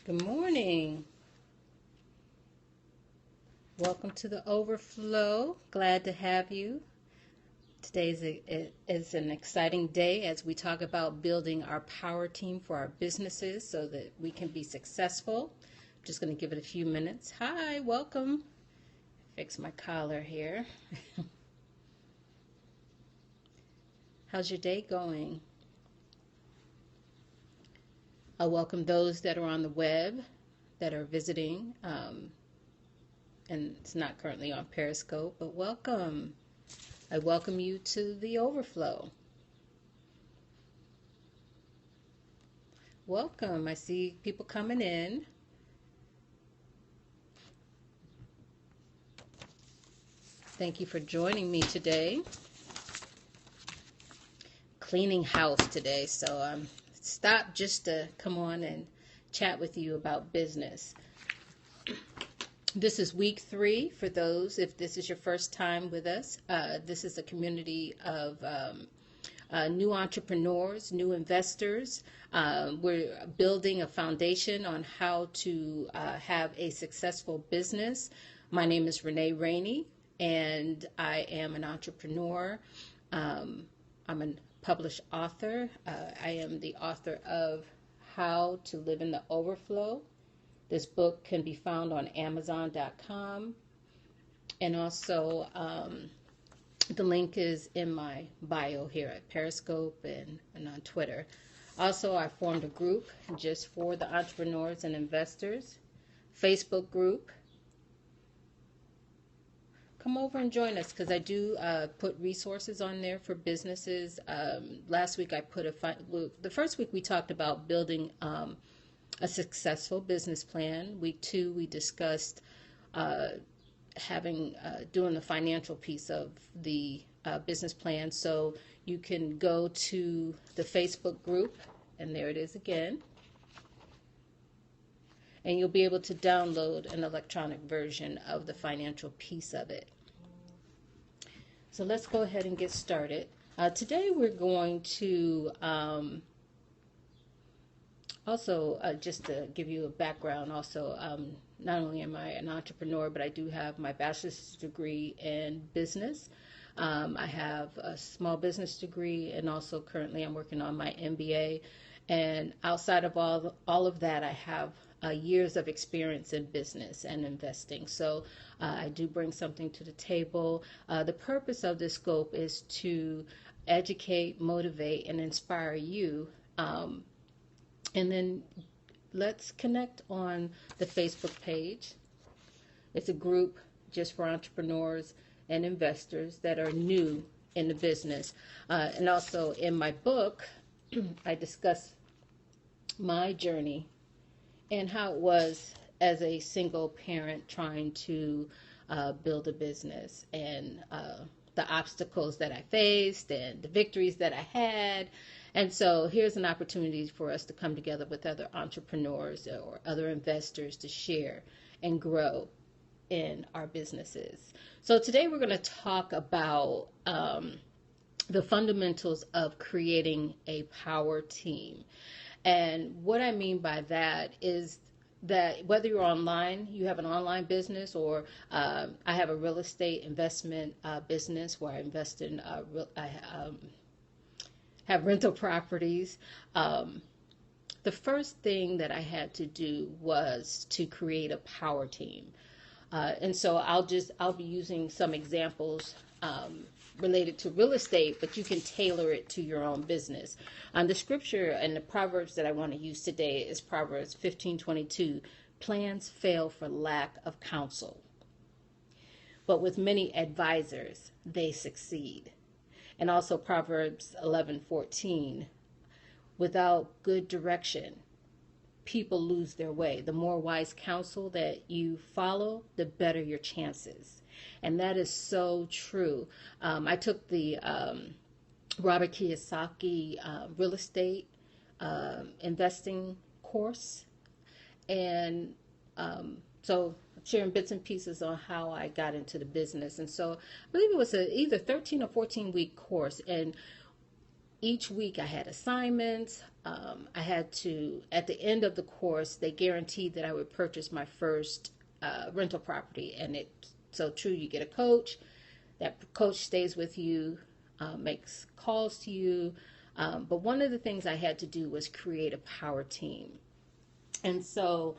Good morning. Welcome to the Overflow. Glad to have you. Today is an exciting day as we talk about building our power team for our businesses so that we can be successful. I'm just going to give it a few minutes. Hi, welcome. Fix my collar here. How's your day going? I welcome those that are on the web that are visiting. And it's not currently on Periscope, but welcome. I welcome you to the Overflow. Welcome. I see people coming in. Thank you for joining me today. Cleaning house today, so stopped just to come on and chat with you about business. This is week 3 for those, if this is your first time with us. This is a community of new entrepreneurs, new investors. We're building a foundation on how to have a successful business. My name is Renee Rainey, and I am an entrepreneur. I'm a published author. I am the author of How to Live in the Overflow. This book can be found on Amazon.com, and also the link is in my bio here at Periscope and on Twitter. Also, I formed a group just for the entrepreneurs and investors, Facebook group. Come over and join us because I do put resources on there for businesses. Last week I put the first week we talked about building a successful business plan. Week 2, we discussed doing the financial piece of the business plan. So you can go to the Facebook group, and there it is again. And you'll be able to download an electronic version of the financial piece of it. So let's go ahead and get started. Today we're going to also, just to give you a background, also, not only am I an entrepreneur, but I do have my bachelor's degree in business. I have a small business degree, and also currently I'm working on my MBA. And outside of all of that, I have years of experience in business and investing. So I do bring something to the table. The purpose of this scope is to educate, motivate, and inspire you. And then let's connect on the Facebook page. It's a group just for entrepreneurs and investors that are new in the business. And also in my book, I discuss my journey and how it was as a single parent trying to build a business, and the obstacles that I faced and the victories that I had. And so here's an opportunity for us to come together with other entrepreneurs or other investors to share and grow in our businesses. So today we're going to talk about the fundamentals of creating a power team. And what I mean by that is that whether you're online, you have an online business, or I have a real estate investment business where I invest in have rental properties. The first thing that I had to do was to create a power team. And so I'll be using some examples related to real estate, but you can tailor it to your own business. The scripture and the Proverbs that I want to use today is Proverbs 15:22. Plans fail for lack of counsel, but with many advisors, they succeed. And also Proverbs 11:14. Without good direction, people lose their way. The more wise counsel that you follow, the better your chances. And that is so true. I took the Robert Kiyosaki real estate investing course. And so sharing bits and pieces on how I got into the business. And so I believe it was either 13 or 14 week course. And each week I had assignments. I had to, at the end of the course, they guaranteed that I would purchase my first rental property. And it's so true, you get a coach. That coach stays with you, makes calls to you. But one of the things I had to do was create a power team. And so,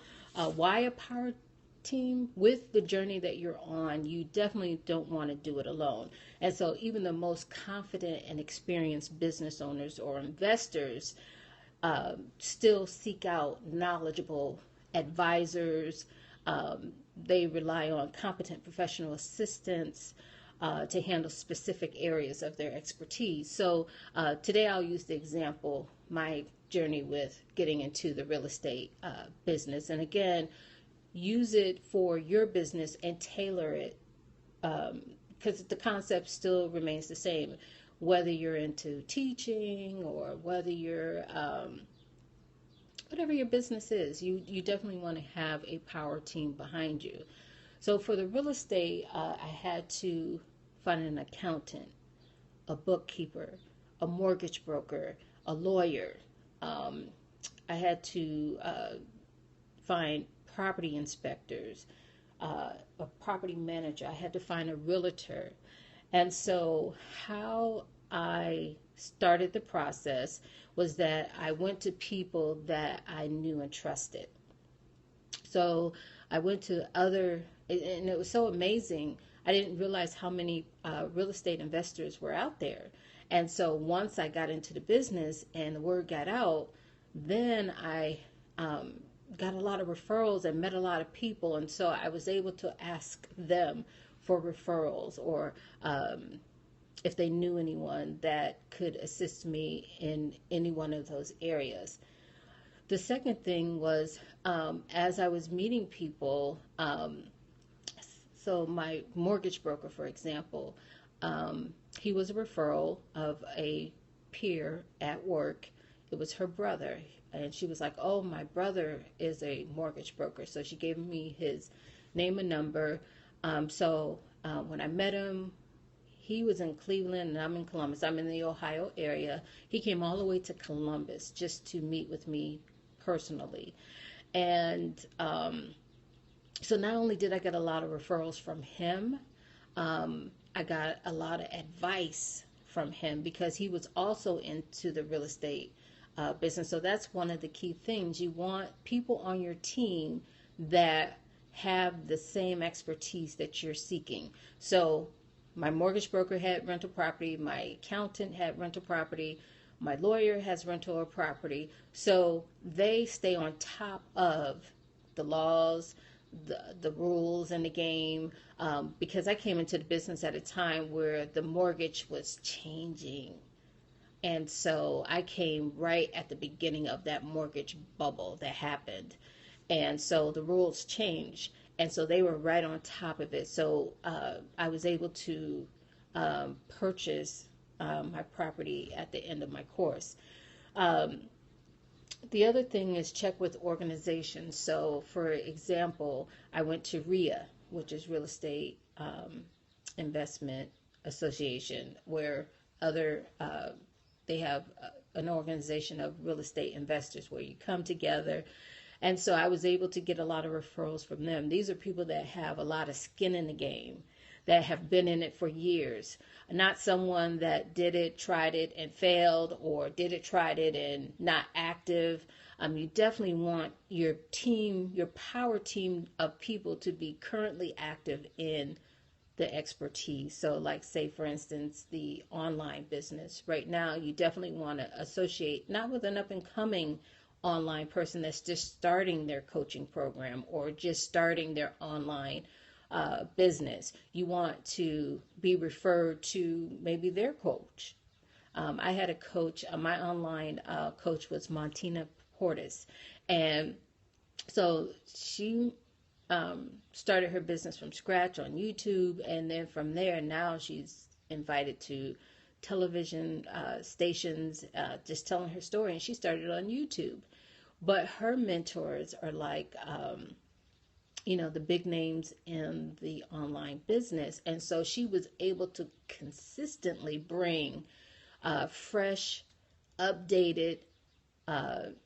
why a power team? With the journey that you're on, you definitely don't want to do it alone. And so, even the most confident and experienced business owners or investors still seek out knowledgeable advisors. They rely on competent professional assistants to handle specific areas of their expertise. So today I'll use the example, my journey with getting into the real estate business. And again, use it for your business and tailor it, because the concept still remains the same, whether you're into teaching or whether you're whatever your business is, you definitely want to have a power team behind you. So for the real estate, I had to find an accountant, a bookkeeper, a mortgage broker, a lawyer. I had to find property inspectors, a property manager. I had to find a realtor. And so how I started the process was that I went to people that I knew and trusted. So I went to other, and it was so amazing. I didn't realize how many real estate investors were out there. And so once I got into the business and the word got out, then I got a lot of referrals and met a lot of people. And so I was able to ask them for referrals, or if they knew anyone that could assist me in any one of those areas. The second thing was, as I was meeting people, so my mortgage broker, for example, he was a referral of a peer at work. It was her brother. And she was like, oh, my brother is a mortgage broker. So she gave me his name and number. So when I met him, he was in Cleveland and I'm in Columbus. I'm in the Ohio area. He came all the way to Columbus just to meet with me personally. And so not only did I get a lot of referrals from him, I got a lot of advice from him because he was also into the real estate business. So that's one of the key things. You want people on your team that have the same expertise that you're seeking. So my mortgage broker had rental property, my accountant had rental property, my lawyer has rental property. So they stay on top of the laws, the rules in the game, because I came into the business at a time where the mortgage was changing. And so I came right at the beginning of that mortgage bubble that happened. And so the rules changed. And so they were right on top of it. So I was able to purchase my property at the end of my course. The other thing is check with organizations. So for example, I went to RIA, which is Real Estate Investment Association, where other they have an organization of real estate investors where you come together. And so I was able to get a lot of referrals from them. These are people that have a lot of skin in the game, that have been in it for years. Not someone that did it, tried it, and failed, or did it, tried it, and not active. You definitely want your team, your power team of people to be currently active in the expertise. So like say, for instance, the online business. Right now, you definitely want to associate not with an up and coming online person that's just starting their coaching program or just starting their online business. You want to be referred to maybe their coach. I had a coach, my online coach was Montina Portis. And so she started her business from scratch on YouTube. And then from there, now she's invited to television stations, just telling her story. And she started on YouTube. But her mentors are like, the big names in the online business. And so she was able to consistently bring fresh updated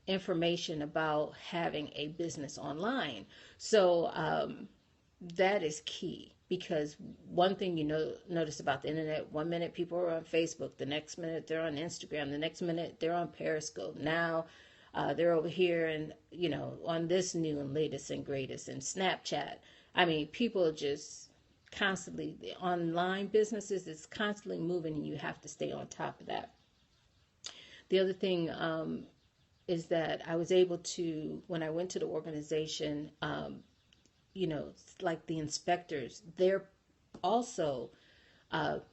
information about having a business online. So that is key, because one thing notice about the internet: 1 minute people are on Facebook, the next minute they're on Instagram, the next minute they're on Periscope. Now they're over here and on this new and latest and greatest and Snapchat. I mean, people just constantly, the online businesses is constantly moving, and you have to stay on top of that. The other thing is that I was able to, when I went to the organization, like the inspectors, they're also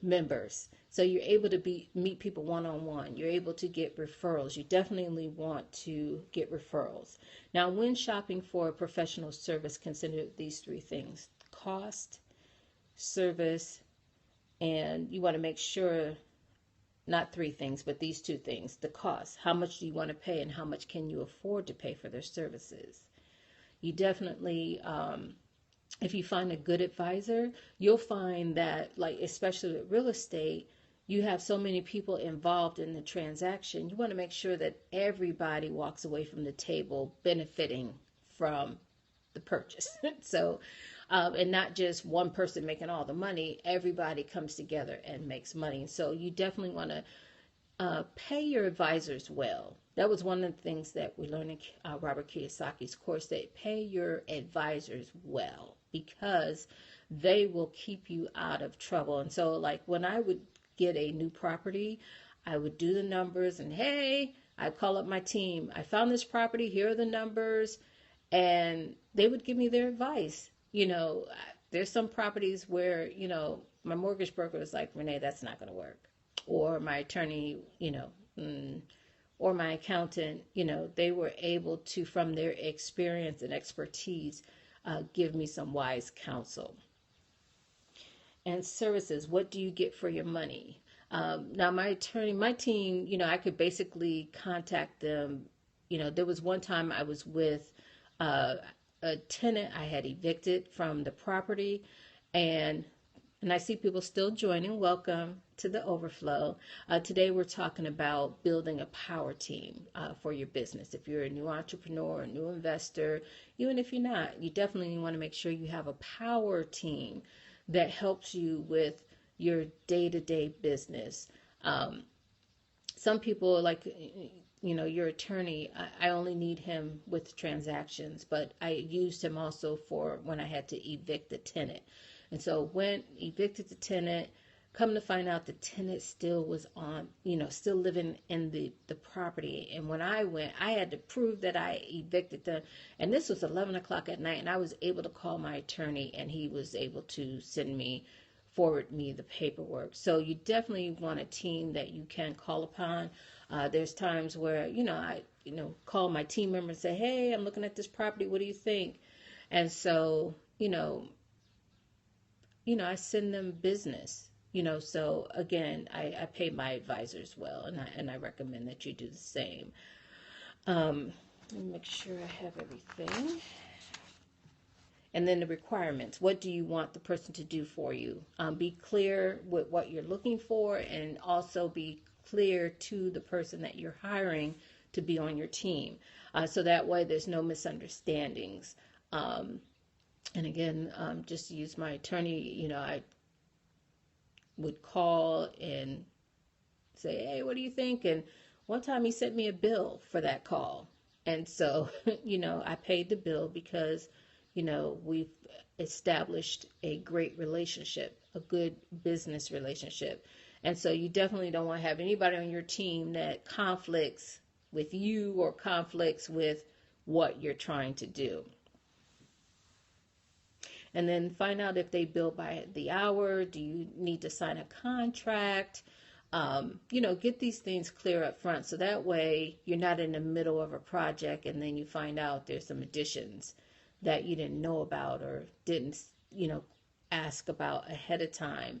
members. So you're able to meet people one-on-one. You're able to get referrals. You definitely want to get referrals. Now, when shopping for a professional service, consider these three things: cost, service, and you want to make sure, not three things, but these two things: the cost, how much do you want to pay, and how much can you afford to pay for their services. You definitely, if you find a good advisor, you'll find that, like, especially with real estate, you have so many people involved in the transaction. You want to make sure that everybody walks away from the table benefiting from the purchase. So, and not just one person making all the money, everybody comes together and makes money. So you definitely want to pay your advisors well. That was one of the things that we learned in Robert Kiyosaki's course, that pay your advisors well, because they will keep you out of trouble. And so, like, when I would get a new property, I would do the numbers, and hey, I'd call up my team. I found this property, here are the numbers, and they would give me their advice. There's some properties where, my mortgage broker was like, Renee, that's not going to work. Or my attorney, or my accountant, they were able to, from their experience and expertise, give me some wise counsel. And services, what do you get for your money? Now, my team, I could basically contact them. There was one time I was with a tenant I had evicted from the property, and I see people still joining. Welcome to the overflow. Today we're talking about building a power team for your business. If you're a new entrepreneur, a new investor, even if you're not, you definitely want to make sure you have a power team that helps you with your day-to-day business. Some people, like, your attorney, I only need him with transactions, but I used him also for when I had to evict the tenant. And so when evicted the tenant, come to find out the tenant still was on, still living in the property. And when I went, I had to prove that I evicted them. And this was 11 o'clock at night, and I was able to call my attorney, and he was able to forward me the paperwork. So you definitely want a team that you can call upon. There's times where, I call my team member and say, hey, I'm looking at this property. What do you think? And so, I send them business, so again, I pay my advisors well, and I recommend that you do the same. Let me make sure I have everything. And then the requirements. What do you want the person to do for you? Be clear with what you're looking for, and also be clear to the person that you're hiring to be on your team. So that way there's no misunderstandings. And again, just to use my attorney, I would call and say, hey, what do you think? And one time he sent me a bill for that call. And so, I paid the bill because, we've established a great relationship, a good business relationship. And so you definitely don't want to have anybody on your team that conflicts with you or conflicts with what you're trying to do. And then find out if they bill by the hour. Do you need to sign a contract? Get these things clear up front, so that way you're not in the middle of a project and then you find out there's some additions that you didn't know about or didn't, ask about ahead of time,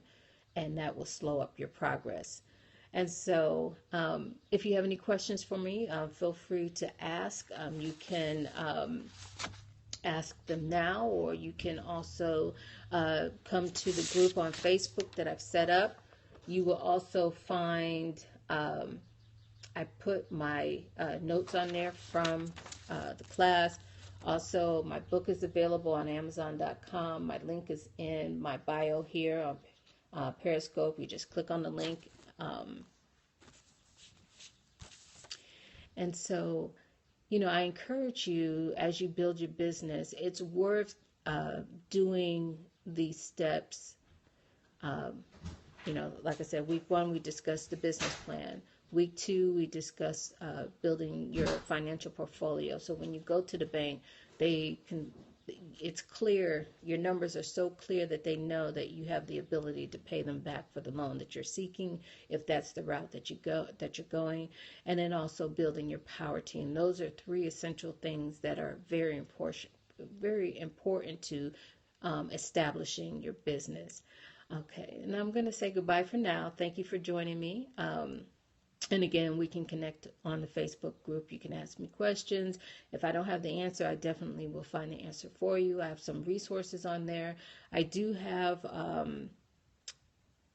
and that will slow up your progress. And so if you have any questions for me, feel free to ask. You can ask them now, or you can also come to the group on Facebook that I've set up. You will also find I put my notes on there from the class. Also, my book is available on Amazon.com. My link is in my bio here on Periscope. You just click on the link. And so, I encourage you as you build your business, it's worth doing these steps. Like I said, week 1, we discussed the business plan. Week 2, we discussed building your financial portfolio. So when you go to the bank, it's clear, your numbers are so clear that they know that you have the ability to pay them back for the loan that you're seeking, if that's the route that you're going. And then also building your power team. Those are 3 essential things that are very important to establishing your business. Okay, and I'm going to say goodbye for now. Thank you for joining me. And again, we can connect on the Facebook group. You can ask me questions. If I don't have the answer, I definitely will find the answer for you. I have some resources on there. I do have,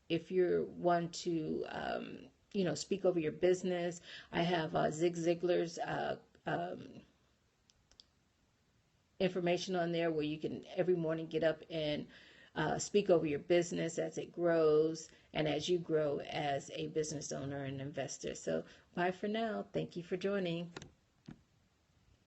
if you want to, speak over your business, I have Zig Ziglar's information on there where you can every morning get up and speak over your business as it grows and as you grow as a business owner and investor. So bye for now. Thank you for joining.